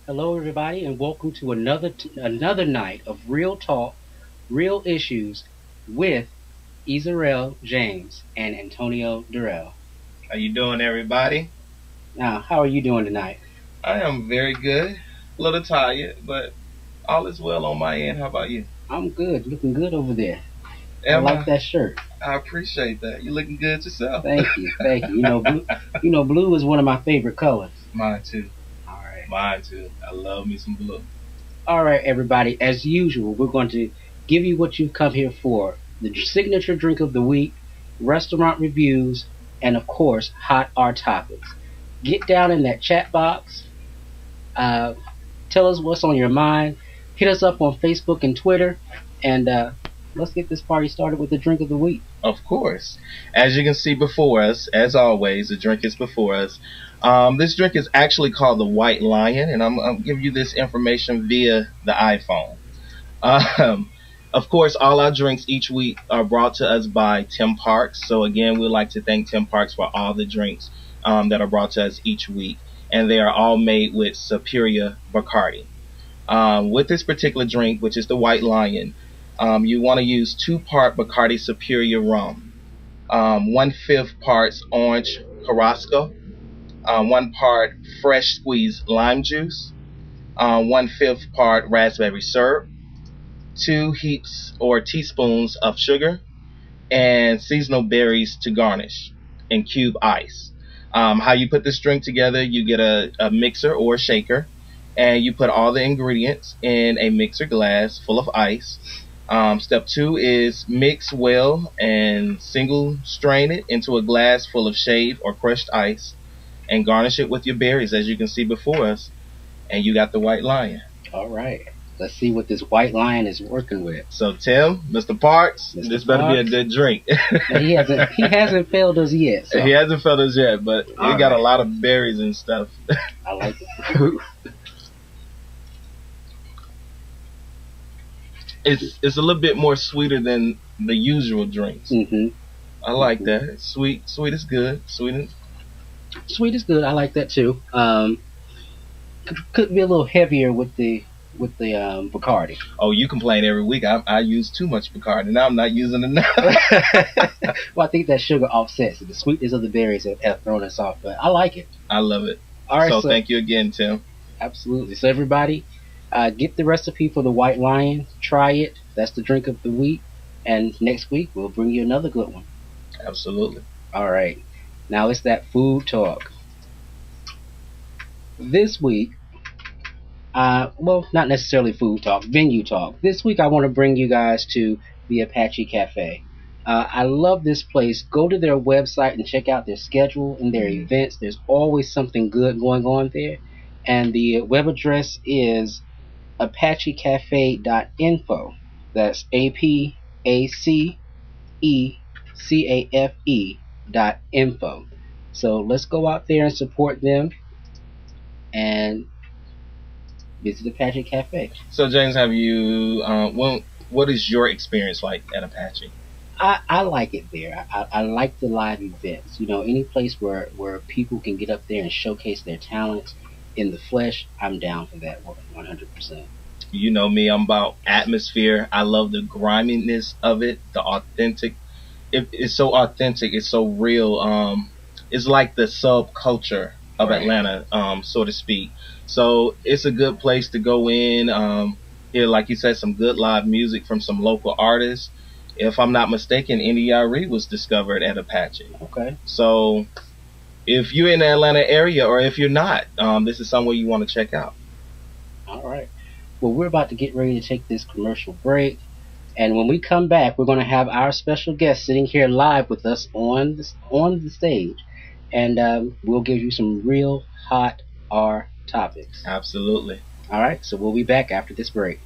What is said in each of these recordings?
Hello, everybody, and welcome to another night of real talk, real issues with Ezysarel James and Antonio Darrielle. How you doing, everybody? Now, how are you doing tonight? I am very good. A little tired, but all is well on my end. How about you? I'm good, looking good over there. I Am like I? that shirt. I appreciate that. You looking good yourself. Thank you, thank you. Blue is one of my favorite colors. Mine too. All right, Mine too. I love me some blue. all right, everybody. As usual, we're going to give you what you've come here for: the signature drink of the week, restaurant reviews, and of course, hot R topics. Get down in that chat box. Uh, Tell us what's on your mind. Hit us up on Facebook and Twitter, and let's get this party started with the drink of the week. Of course. As you can see before us, as always, the drink is before us. This drink is actually called the White Lion, and I'm giving you this information via the iPhone. Um, of course, all our drinks each week are brought to us by Tim Parks. So again, we'd like to thank Tim Parks for all the drinks that are brought to us each week, and they are all made with superior Bacardi. With this particular drink, which is the White Lion, you want to use 2-part Bacardi Superior rum, 1/5 parts orange Carrasco, 1 part fresh squeezed lime juice, 1/5 part raspberry syrup, 2 heaps or teaspoons of sugar, and seasonal berries to garnish, and cube ice. How you put this drink together, you get a mixer or a shaker, and you put all the ingredients in a mixer glass full of ice. Step 2 is mix well and single strain it into a glass full of shaved or crushed ice, and garnish it with your berries as you can see before us, and you got the White Lion. All right. Let's see what this White Lion is working with. So Tim, Mr. Parks, Mr. this better be a Parks? good drink. Now, he hasn't failed us yet. So He hasn't felt us yet, but it All got a right. lot of berries and stuff. I like it. It's a little bit more sweeter than the usual drinks. hmm I like that. It's sweet is good. Sweet is good. I like that too. Could be a little heavier with the Bacardi. Oh, you complain every week. I use too much Bacardi. Now I'm not using enough. Well, I think that sugar offsets it. The sweetness of the berries have thrown us off, but I like it. I love it. All right, So thank you again, Tim. absolutely. So everybody, get the recipe for the White Lion. Try it. That's the drink of the week. And next week we'll bring you another good one. Absolutely. All right. Now it's that food talk. This week, well, not necessarily food talk, venue talk. This week I want to bring you guys to the Apache Cafe. I love this place. Go to their website and check out their schedule and their events. There's always something good going on there. And the web address is apachecafe.info. That's APACECAFE.info. So let's go out there and support them and visit Apache Cafe. So James, have you? What is your experience like at Apache? I like it there. I like the live events. Any place where people can get up there and showcase their talents in the flesh, I'm down for that 100%. You know me, I'm about atmosphere. I love the griminess of it, the authentic. It's so authentic. It's so real. It's like the subculture of Right. Atlanta, so to speak. So it's a good place to go in. Hear, like you said, some good live music from some local artists. If I'm not mistaken, NDRE was discovered at Apache. Okay. So if you're in the Atlanta area, or if you're not, this is somewhere you want to check out. All right. Well, we're about to get ready to take this commercial break. And when we come back, we're going to have our special guest sitting here live with us on the stage. And we'll give you some real hot R topics. Absolutely. All right. So we'll be back after this break.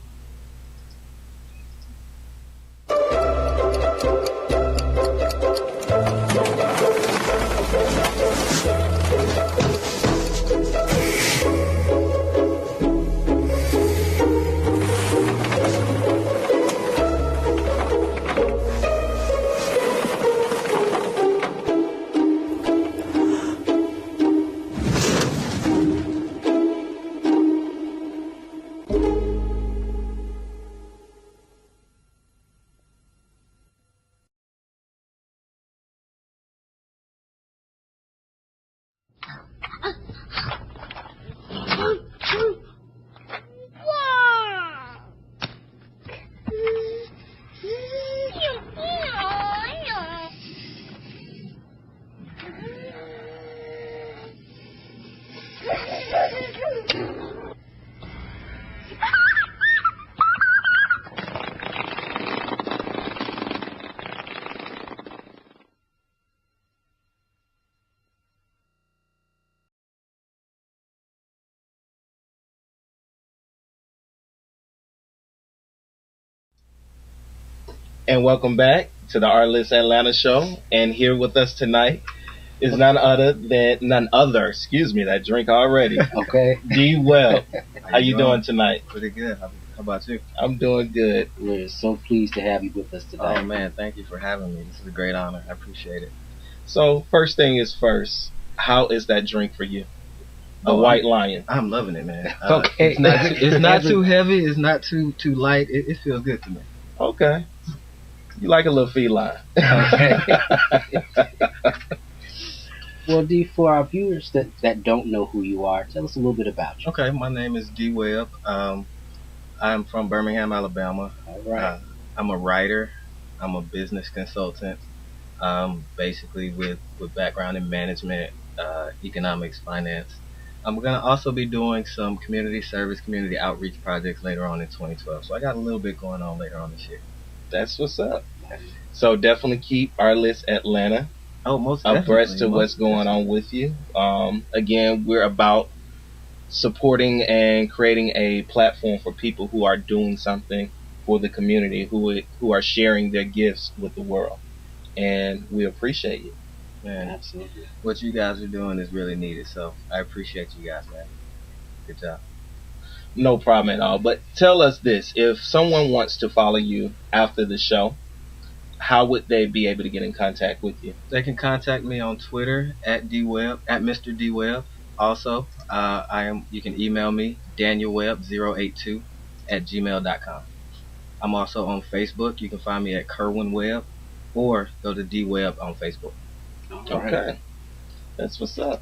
And welcome back to the Artlist Atlanta show. And here with us tonight is none other, that drink already. Okay. D Webb. How you doing tonight? Pretty good. How about you? I'm doing good. We're so pleased to have you with us today. Oh man, thank you for having me. This is a great honor. I appreciate it. So first thing is first, how is that drink for you? The White Lion. I'm loving it, man. Okay. It's not too heavy. It's not too light. It feels good to me. Okay. You like a little feline. Okay. Well, D, for our viewers that don't know who you are, tell us a little bit about you. Okay, my name is D Webb. I'm from Birmingham, Alabama. All right. I'm a writer. I'm a business consultant. Basically with background in management, economics, finance. I'm going to also be doing some community service, community outreach projects later on in 2012. So I got a little bit going on later on this year. That's what's up. So definitely keep Artlist Atlanta most abreast to definitely. what's going on with you. Again, we're about supporting and creating a platform for people who are doing something for the community, who are sharing their gifts with the world. And we appreciate you. Man, Absolutely. what you guys are doing is really needed. So I appreciate you guys, man. Good job. No problem at all. But tell us this. If someone wants to follow you after the show, how would they be able to get in contact with you? They can contact me on Twitter at DWebb, at Mr. DWebb. Also, you can email me, DanielWebb082 at gmail.com. I'm also on Facebook. You can find me at Kerwin Webb or go to DWebb on Facebook. Okay. That's what's up.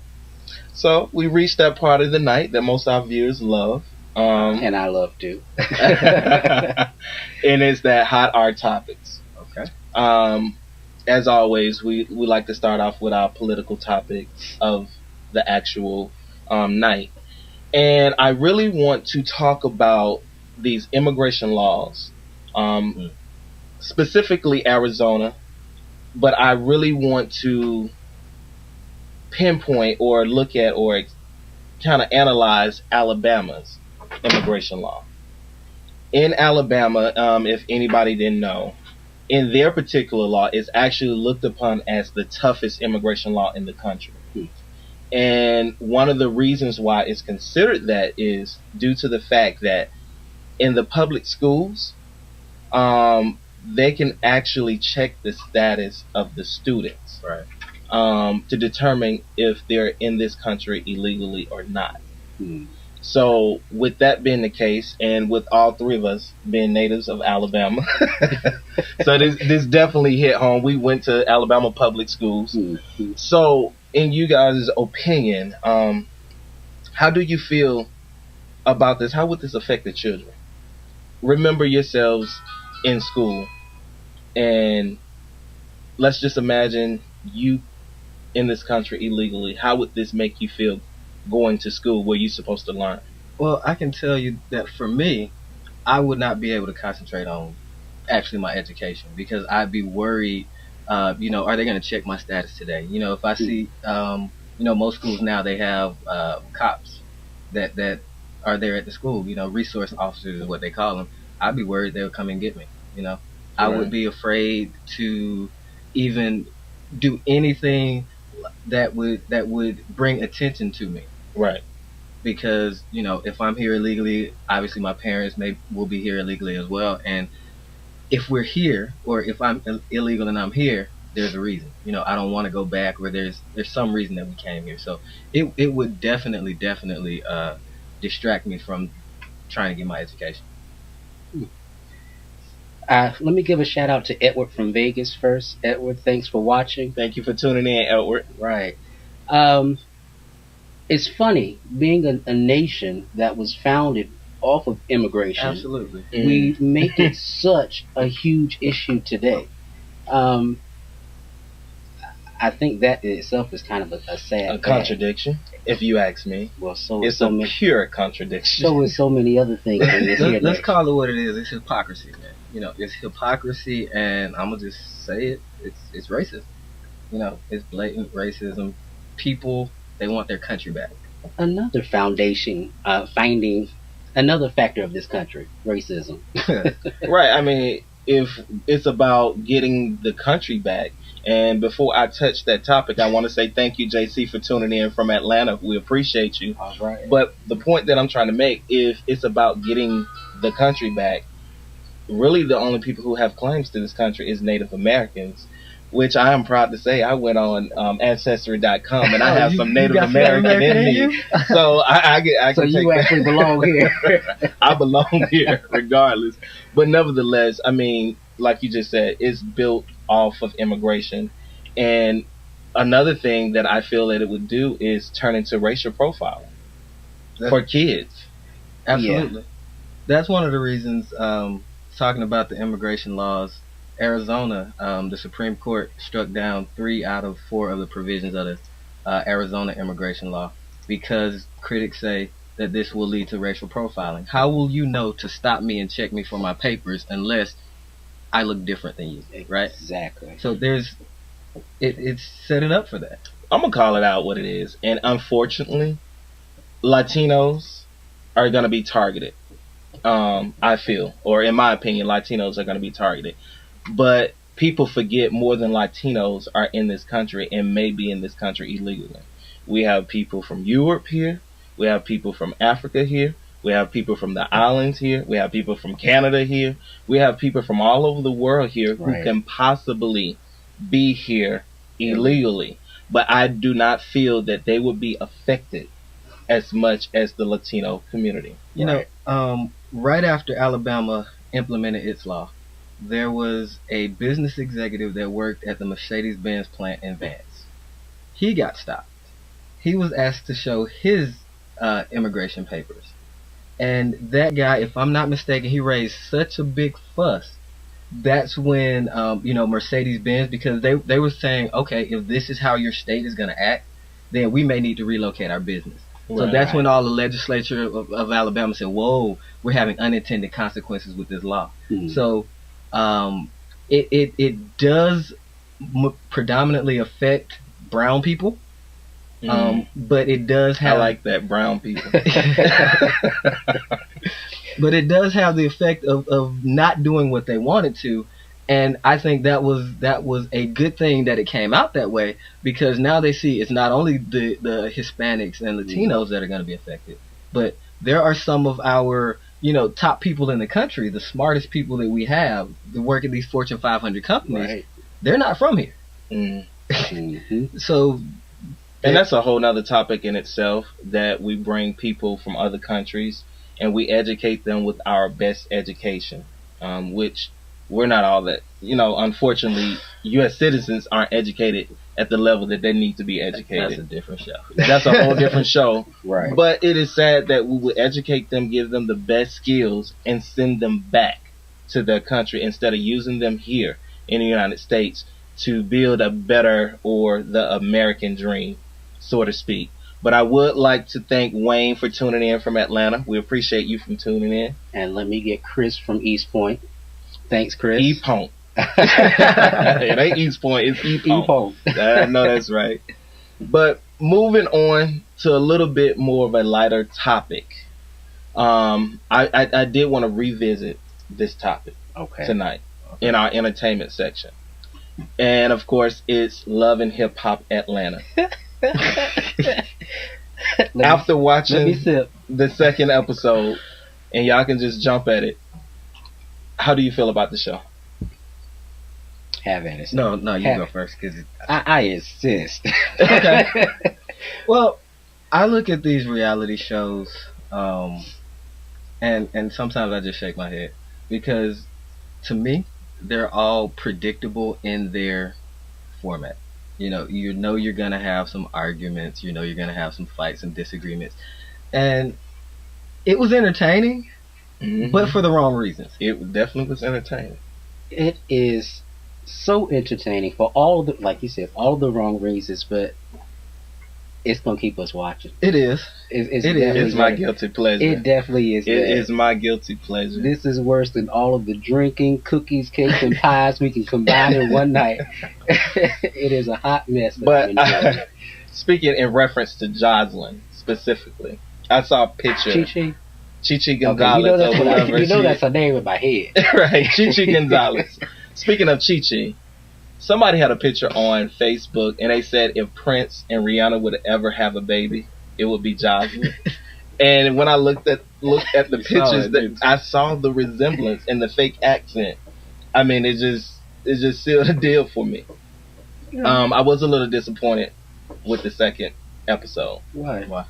So we reached that part of the night that most of our viewers love. And I love too. And it's that hot art topics. Okay. As always, we like to start off with our political topics of the actual night. And I really want to talk about these immigration laws, specifically Arizona, but I really want to pinpoint or look at or kind of analyze Alabama's immigration law. In Alabama, if anybody didn't know, in their particular law, it's actually looked upon as the toughest immigration law in the country. And one of the reasons why it's considered that is due to the fact that in the public schools, they can actually check the status of the students, Right. To determine if they're in this country illegally or not. Hmm. So with that being the case, and with all three of us being natives of Alabama, so this definitely hit home. We went to Alabama public schools. Mm-hmm. So in you guys' opinion, how do you feel about this? How would this affect the children? Remember yourselves in school, and let's just imagine you in this country illegally. How would this make you feel going to school where you're supposed to learn? Well, I can tell you that for me, I would not be able to concentrate on actually my education because I'd be worried, are they going to check my status today? If I see, most schools now, they have cops that are there at the school, resource officers is what they call them. I'd be worried they'll come and get me, I would be afraid to even do anything that would bring attention to me. Right. Because, if I'm here illegally, obviously my parents will be here illegally as well. And if we're here, or if I'm illegal and I'm here, there's a reason. I don't want to go back, or there's some reason that we came here. So it would definitely distract me from trying to get my education. Let me give a shout out to Edward from Vegas first. Edward, thanks for watching. Thank you for tuning in, Edward. Right. it's funny being a nation that was founded off of immigration. Absolutely. We make it such a huge issue today. Um, I think that in itself is kind of a sad A contradiction, if you ask me. Well, so It's so a many, pure contradiction. so is so many other things in this here. Let's call it what it is. It's hypocrisy, man. You know, it's hypocrisy, and I'm gonna just say it. It's racism. You know, it's blatant racism. People, they want their country back. Another finding, another factor of this country, racism. Right. I mean, if it's about getting the country back, and before I touch that topic, I want to say thank you, JC, for tuning in from Atlanta. We appreciate you. All right. But the point that I'm trying to make, if it's about getting the country back, really the only people who have claims to this country is Native Americans, which I am proud to say I went on Ancestry.com and I have some Native American in me. So I so can you take actually that. belong here. I belong here regardless. But nevertheless, I mean, like you just said, it's built off of immigration. And another thing that I feel that it would do is turn into racial profiling for kids. Absolutely. That's one of the reasons, talking about the immigration laws, Arizona, the Supreme Court struck down 3 out of 4 of the provisions of the Arizona immigration law because critics say that this will lead to racial profiling. How will you know to stop me and check me for my papers unless I look different than you, right? Exactly. So it's setting up for that. I'm going to call it out what it is. And unfortunately, Latinos are going to be targeted. I feel, or in my opinion, Latinos are going to be targeted. But people forget more than Latinos are in this country and may be in this country illegally. We have people from Europe here. We have people from Africa here. We have people from the islands here. We have people from Canada here. We have people from all over the world here who can possibly be here illegally. But I do not feel that they would be affected as much as the Latino community. You know, right after Alabama implemented its law, there was a business executive that worked at the Mercedes-Benz plant in Vance. He got stopped. He was asked to show his immigration papers. And that guy, if I'm not mistaken, he raised such a big fuss. That's when, Mercedes-Benz, because they were saying, okay, if this is how your state is going to act, then we may need to relocate our business. So that's when all the legislature of Alabama said, whoa, we're having unintended consequences with this law. Mm-hmm. So it does predominantly affect brown people. But it does have... I like that, brown people. But it does have the effect of not doing what they wanted to. And I think that was a good thing that it came out that way, because now they see it's not only the Hispanics and Latinos that are going to be affected, but there are some of our top people in the country, the smartest people that we have that work at these Fortune 500 companies. Right. They're not from here. Mm-hmm. So... And that's a whole nother topic in itself, that we bring people from other countries and we educate them with our best education, which we're not all that. Unfortunately, U.S. citizens aren't educated at the level that they need to be educated. That's a different show. That's a whole different show. Right. But it is sad that we would educate them, give them the best skills, and send them back to their country instead of using them here in the United States to build a better, or the American dream, so to speak. But I would like to thank Wayne for tuning in from Atlanta. We appreciate you from tuning in. And let me get Chris from East Point. Thanks, Chris. E-Pont. It ain't East Point, it's E-Pont. I know that's right. But moving on to a little bit more of a lighter topic. I did want to revisit this topic tonight in our entertainment section. And of course, it's Love and Hip Hop Atlanta. After watching the second episode, and y'all can just jump at it, how do you feel about the show? Have at it. No, you go first, because I insist. Okay. Well, I look at these reality shows, and sometimes I just shake my head, because to me, they're all predictable in their format. You know you're gonna have some arguments. You know you're gonna have some fights and disagreements, and it was entertaining, but for the wrong reasons. It definitely was entertaining. It is so entertaining for all the, like you said, all the wrong reasons, but it's gonna keep us watching. It is. It's It is. definitely It's my gonna- guilty pleasure. It definitely is. It that. is my guilty pleasure. This is worse than all of the drinking, cookies, cakes, and pies we can combine in one night. It is a hot mess. But speaking in reference to Jocelyn specifically, I saw a picture. Chi-Chi? Chichi Okay, Gonzalez. you know that's, or whatever she- that's her name in my head. Right, Chichi Gonzalez. Speaking of Chichi, somebody had a picture on Facebook and they said if Prince and Rihanna would ever have a baby, it would be Jocelyn. And when I looked at the You saw pictures, it, didn't you? I saw the resemblance and the fake accent. I mean, it just sealed the deal for me. I was a little disappointed with the second episode. Why?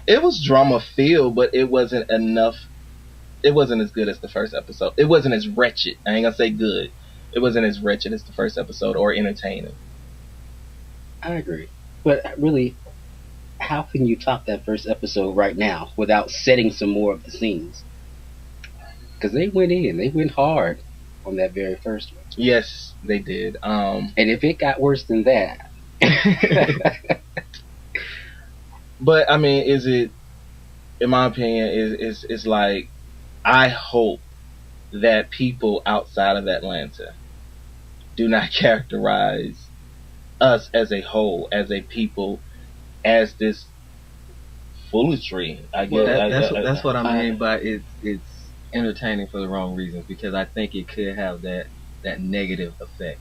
It was drama filled, but it wasn't enough. It wasn't as good as the first episode. It wasn't as wretched. I ain't gonna say good. It wasn't as wretched as the first episode or entertaining. I agree. But really, how can you top that first episode right now without setting some more of the scenes? Because they went hard on that very first one. Yes, they did. And if it got worse than that, But I mean, is it? In my opinion, is like I hope that people outside of Atlanta do not characterize us as a whole, as a people, as this foolishry. I guess Well, that's what I mean by it's entertaining for the wrong reasons, because I think it could have that negative effect.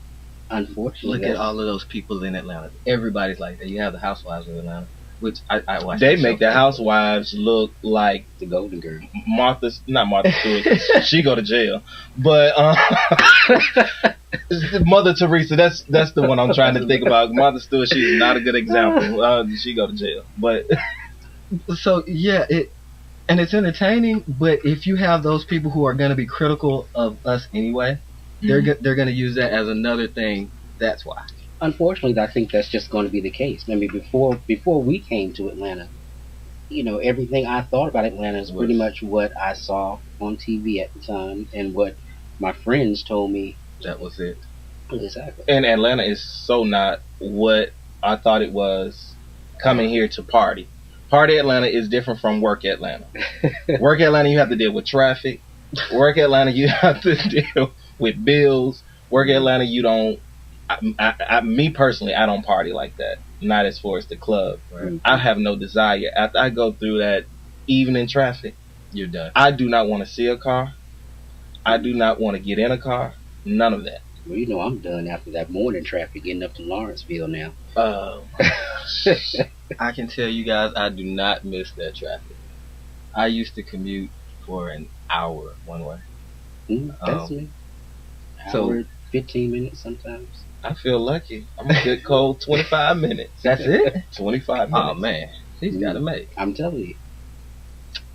unfortunately, Look at all of those people in Atlanta. Everybody's like that. You have the housewives of Atlanta, which I watch. They that make show. the housewives look like the Golden Girl. not Martha Stewart. 'Cause she go to jail, but Mother Teresa. That's the one I'm trying to think about. Martha Stewart. She's not a good example. She go to jail, but So yeah, it's entertaining. But if you have those people who are going to be critical of us anyway, they're going to use that as another thing. That's why. Unfortunately, I think that's just going to be the case. I mean, before we came to Atlanta, everything I thought about Atlanta is pretty much what I saw on TV at the time and what my friends told me. That was it. Exactly. and Atlanta is so not what I thought it was. Coming here to party. Party Atlanta is different from work Atlanta. Work Atlanta, you have to deal with traffic. Work Atlanta, you have to deal with bills. Work Atlanta, you don't. Me personally, I don't party like that. Not as far as the club. Right. I have no desire. After I go through that evening traffic, You're done. I do not want to see a car. I do not want to get in a car. None of that. Well, I'm done after that morning traffic getting up to Lawrenceville now. I can tell you guys, I do not miss that traffic. I used to commute for an hour one way. That's me. So- Hour, 15 minutes sometimes. I feel lucky. I'm a good cold 25 minutes. That's it? 25 minutes. Oh man, he's got to make. I'm telling you.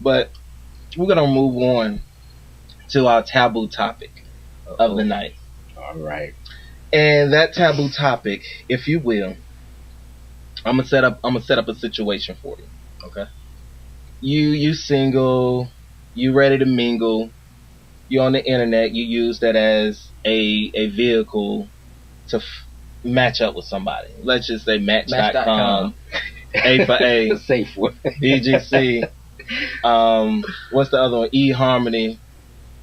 But we're going to move on to our taboo topic of the night. All right. And that taboo topic, if you will, I'm gonna set up a situation for you. Okay. You single, you ready to mingle, you're on the internet, you use that as a vehicle to match up with somebody. Let's just say Match.com, A for A, Safe word. BGC, what's the other one? eHarmony,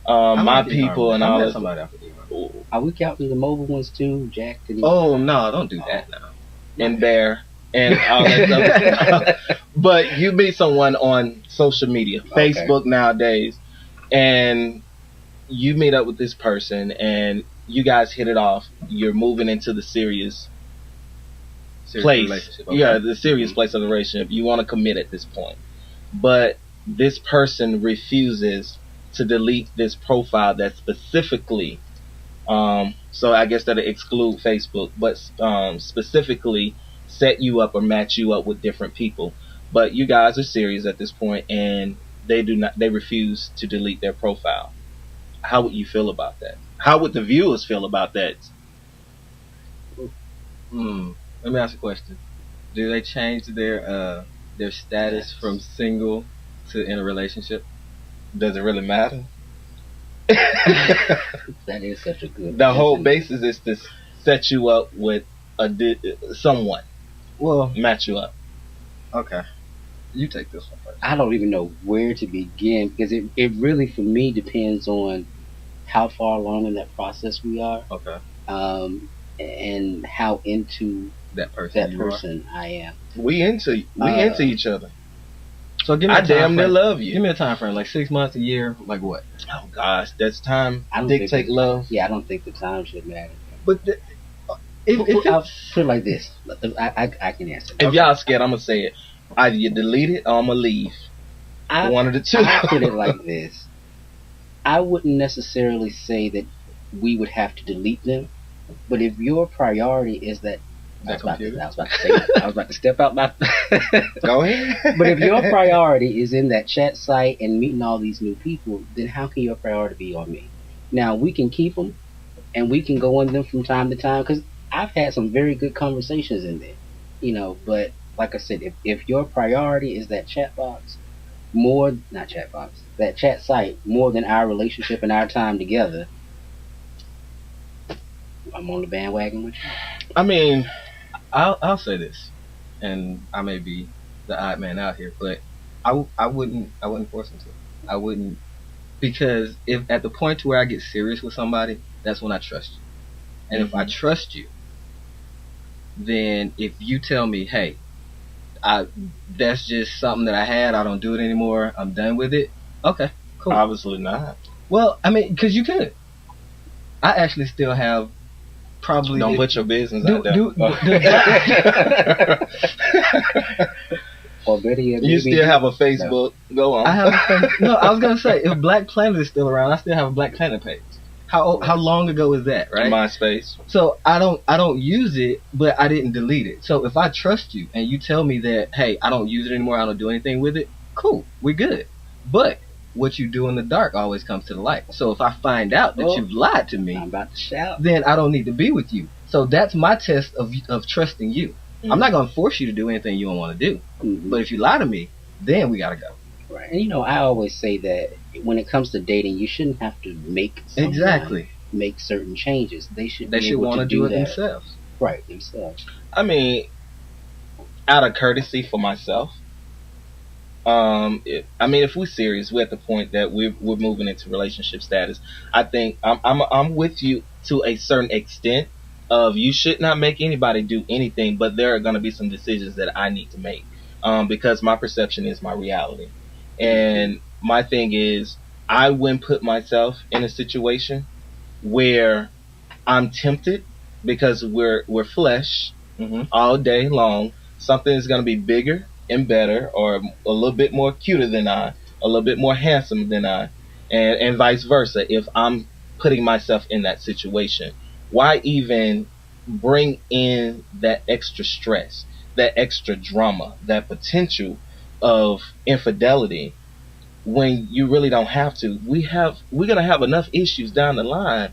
My People, and all that. Somebody out for eHarmony. Are we counting the mobile ones too, Jack? Oh no, don't do that now. And Bear and all that stuff. But you meet someone on social media, Okay. Facebook nowadays, and you meet up with this person and you guys hit it off. You're moving into the serious place. Relationship. Okay. Yeah, the serious place of the relationship. You want to commit at this point. But this person refuses to delete this profile that specifically so I guess that'll exclude Facebook, but specifically set you up or match you up with different people. But you guys are serious at this point, and they refuse to delete their profile. How would you feel about that? How would the viewers feel about that? Let me ask you a question. Do they change their status from Yes. single to in a relationship? Does it really matter? That is such a good The whole question. basis is to set you up with someone, Well, match you up. okay. You take this one first. I don't even know where to begin because it really, for me, depends on how far along in that process we are, Okay. and how into That person. that you are. person I am. We into each other. So give me I a time damn near frame. love Give you. me a time frame, like 6 months, a year, like what? Oh gosh, that's time. I don't think Dictate that- love. Yeah, I don't think the time should matter. But if I'll it's put it like this. I can answer. If y'all scared, I'm gonna say it. Either you delete it or I'm gonna leave. One of the two. I put it like this. I wouldn't necessarily say that we would have to delete them, but if your priority is that, I was about computer. to say, I was about to step out my. Go ahead. But if your priority is in that chat site and meeting all these new people, then how can your priority be on me? Now we can keep them, and we can go on them from time to time because I've had some very good conversations in there, But like I said, if your priority is that chat box, more not chat box, that chat site more than our relationship and our time together, I'm on the bandwagon with you. I mean, I'll say this, and I may be the odd man out here, but I wouldn't force him to. I wouldn't, because if at the point to where I get serious with somebody, that's when I trust you. And if I trust you, then if you tell me, hey, that's just something that I had, I don't do it anymore, I'm done with it. Okay, cool. obviously not. Well, I mean, because you could. I actually still have probably. Don't put your business do- out there. do- Or better yet, You maybe- still have a Facebook. Go on. I have a friend, no. I was gonna say if Black Planet is still around, I still have a Black Planet page. How long ago is that, right? MySpace. So I don't use it, but I didn't delete it. So if I trust you and you tell me that, hey, I don't use it anymore, I don't do anything with it, cool, we good. But what you do in the dark always comes to the light. So if I find out that you've lied to me, I'm about to shout. then I don't need to be with you. So that's my test of trusting you. I'm not gonna force you to do anything you don't want to do. Mhm. But if you lie to me, then we gotta go. Right. And I always say that when it comes to dating, you shouldn't have to make someone Exactly. make certain changes. They should They be should able want to to do it that. themselves. Right, themselves. I mean, out of courtesy for myself. If we're serious, we're at the point that we're moving into relationship status. I think I'm with you to a certain extent. Of you should not make anybody do anything, but there are going to be some decisions that I need to make, because my perception is my reality, and my thing is I wouldn't put myself in a situation where I'm tempted because we're flesh all day long. Something is going to be bigger and better, or a little bit more cuter than I, a little bit more handsome than I, and vice versa. If I'm putting myself in that situation, why even bring in that extra stress, that extra drama, that potential of infidelity when you really don't have to? We're gonna have enough issues down the line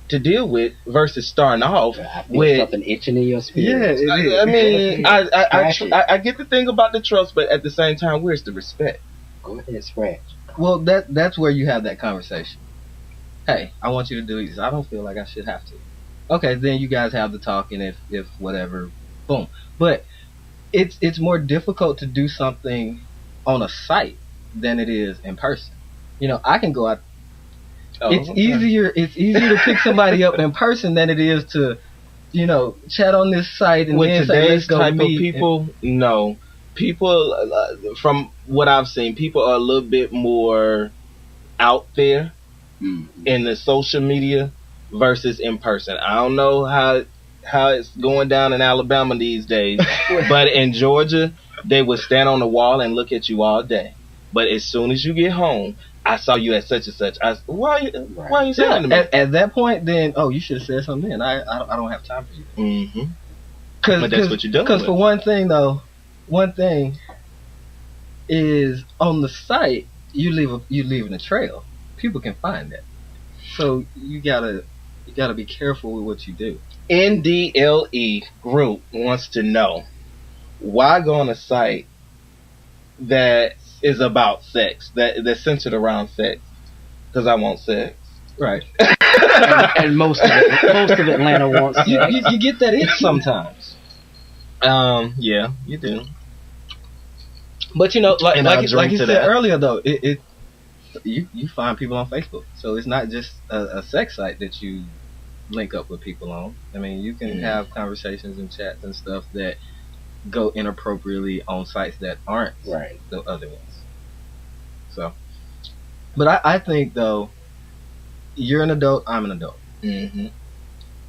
to deal with versus starting off I feel with something itching in your spirit. I mean, I get the thing about the trust, but at the same time, where's the respect? Go ahead, scratch. Well, that's where you have that conversation. Hey, I want you to do this. I don't feel like I should have to. Okay, then you guys have the talk, and if whatever, boom. But it's more difficult to do something on a site than it is in person. I can go out. It's easier to pick somebody up in person than it is to, chat on this site and with then say, today's let's go type of meet. people. No, people from what I've seen, people are a little bit more out there in the social media versus in person. I don't know how it's going down in Alabama these days, but in Georgia, they would stand on the wall and look at you all day. But as soon as you get home, I saw you at such and such. Why are you saying to me? At that point, then you should have said something. Then I don't have time for you. Mm-hmm. But that's what you're doing. Because for one thing is on the site you leaving a trail. People can find that. So you gotta be careful with what you do. NDLE group wants to know why go on a site that is about sex, that's centered around sex. Because I want sex. Right. And most of Atlanta wants sex. You get that itch sometimes. Yeah, you do. But you know, like you said that. earlier, though, you find people on Facebook, so it's not just a sex site that you link up with people on. I mean, you can have conversations and chats and stuff that go inappropriately on sites that aren't right the other ones. So, but I think though, you're an adult, I'm an adult. Mm-hmm.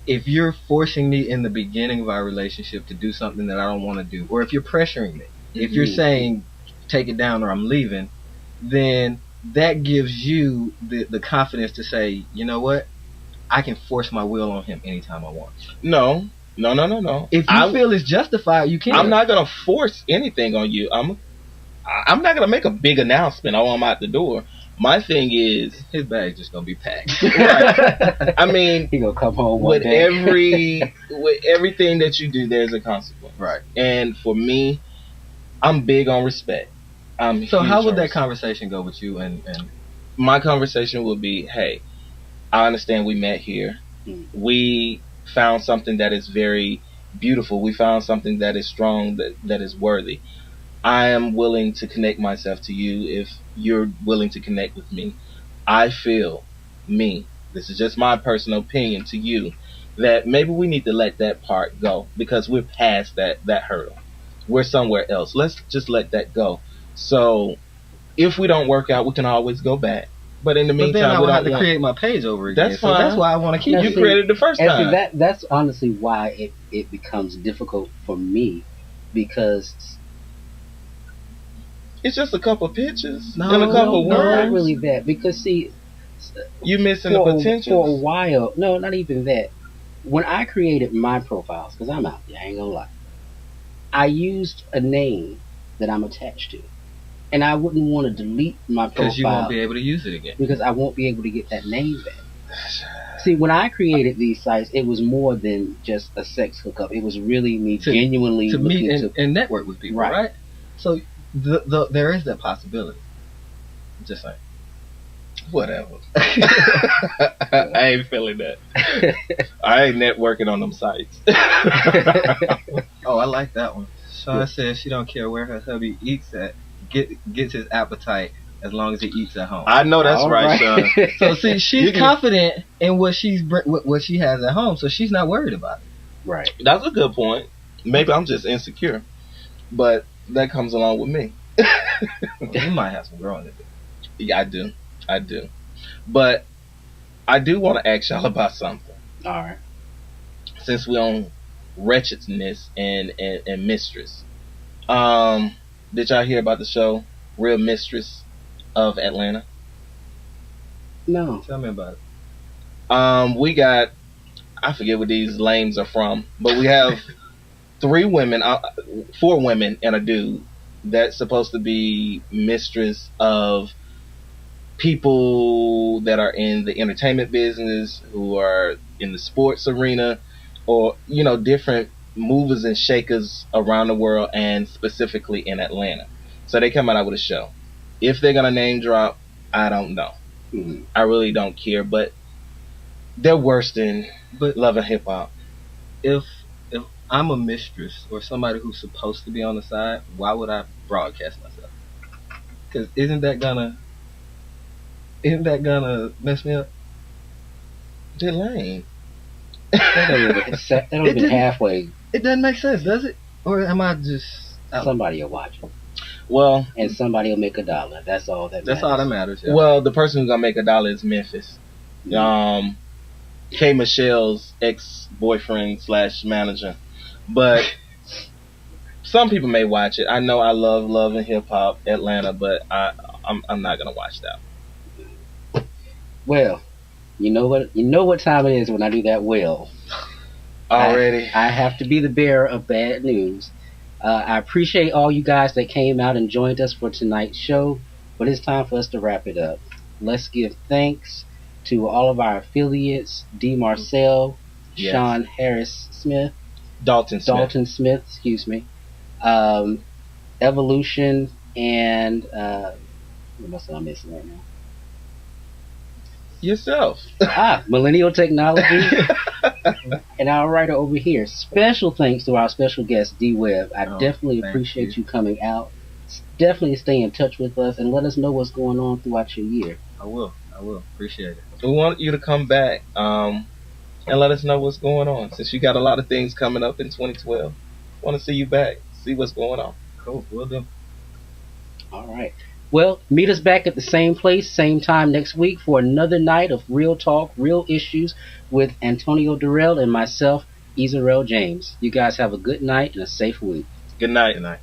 If you're forcing me in the beginning of our relationship to do something that I don't want to do, or if you're pressuring me, if you're saying take it down or I'm leaving, then that gives you the confidence to say, you know what, I can force my will on him anytime I want. No. If you feel it's justified, you can. I'm not gonna force anything on you. I'm not gonna make a big announcement. Oh, I'm out the door. My thing is, his bag's just gonna be packed. Right. I mean, he gonna come home with everything that you do, there's a consequence. Right. And for me, I'm big on respect. So how would that conversation go with you? And my conversation would be, hey, I understand we met here. We found something that is very beautiful. We found something that is strong, that is worthy. I am willing to connect myself to you if you're willing to connect with me. I feel, this is just my personal opinion to you, that maybe we need to let that part go because we're past that hurdle. We're somewhere else. Let's just let that go. So if we don't work out, we can always go back. But in the meantime, then I would have to create my page over again. That's fine. So that's why I want to keep you created the first time. That's honestly why it becomes difficult for me, because it's just a couple pictures and a couple words. No, not really that. Because see, you missing the potential for a while. No, not even that. When I created my profiles, because I'm out there, I ain't gonna lie, I used a name that I'm attached to, and I wouldn't want to delete my profile because you won't be able to use it again. Because I won't be able to get that name back. See, when I created these sites, it was more than just a sex hookup. It was really me genuinely to meet and network with people, right? So there is that possibility. Just saying. Whatever. I ain't feeling that. I ain't networking on them sites. Oh, I like that one. Sean says she don't care where her hubby eats at. Gets his appetite as long as he eats at home. I know that's right, Sean. So see, she's confident in what she has at home, so she's not worried about it. Right. That's a good point. Maybe I'm just insecure, but that comes along with me. You might have some growing to do. Yeah, I do. But I do want to ask y'all about something. All right. Since we're on wretchedness and mistress, did y'all hear about the show Real Mistress of Atlanta? No. Tell me about it. We got, I forget what these lames are from, but we have 4 women and a dude that's supposed to be mistress of people that are in the entertainment business, who are in the sports arena, or different movers and shakers around the world, and specifically in Atlanta. So they come out with a show. If they're gonna name drop, I don't know. Mm-hmm. I really don't care, but they're worse than Love and Hip Hop. If I'm a mistress or somebody who's supposed to be on the side, why would I broadcast myself? Because isn't that gonna mess me up? They're lame. That don't even halfway. It doesn't make sense, does it? Or am I just somebody will watch it? Well, and somebody will make $1. That's all that matters. That's all that matters. Yeah. Well, the person who's gonna make $1 is Memphis. Mm-hmm. K Michelle's ex-boyfriend / manager. But some people may watch it. I know I love and Hip Hop Atlanta, but I'm not gonna watch that. Well, you know what time it is when I do that. Well, already I have to be the bearer of bad news. I appreciate all you guys that came out and joined us for tonight's show, but it's time for us to wrap it up. Let's give thanks to all of our affiliates: D. Marcel, Yes. Sean Harris Smith, Dalton Smith. Dalton Smith, excuse me, Evolution, and what else am I missing right now? Yourself. Millennial Technology, and our writer over here. Special thanks to our special guest, D Webb. I definitely appreciate you coming out. Definitely stay in touch with us and let us know what's going on throughout your year. I will. Appreciate it. We want you to come back and let us know what's going on. Since you got a lot of things coming up in 2012, want to see you back, see what's going on. Cool. Will do. All right. Well, meet us back at the same place, same time next week for another night of real talk, real issues with Antonio Darrielle and myself, Ezysarel James. You guys have a good night and a safe week. Good night. Good night.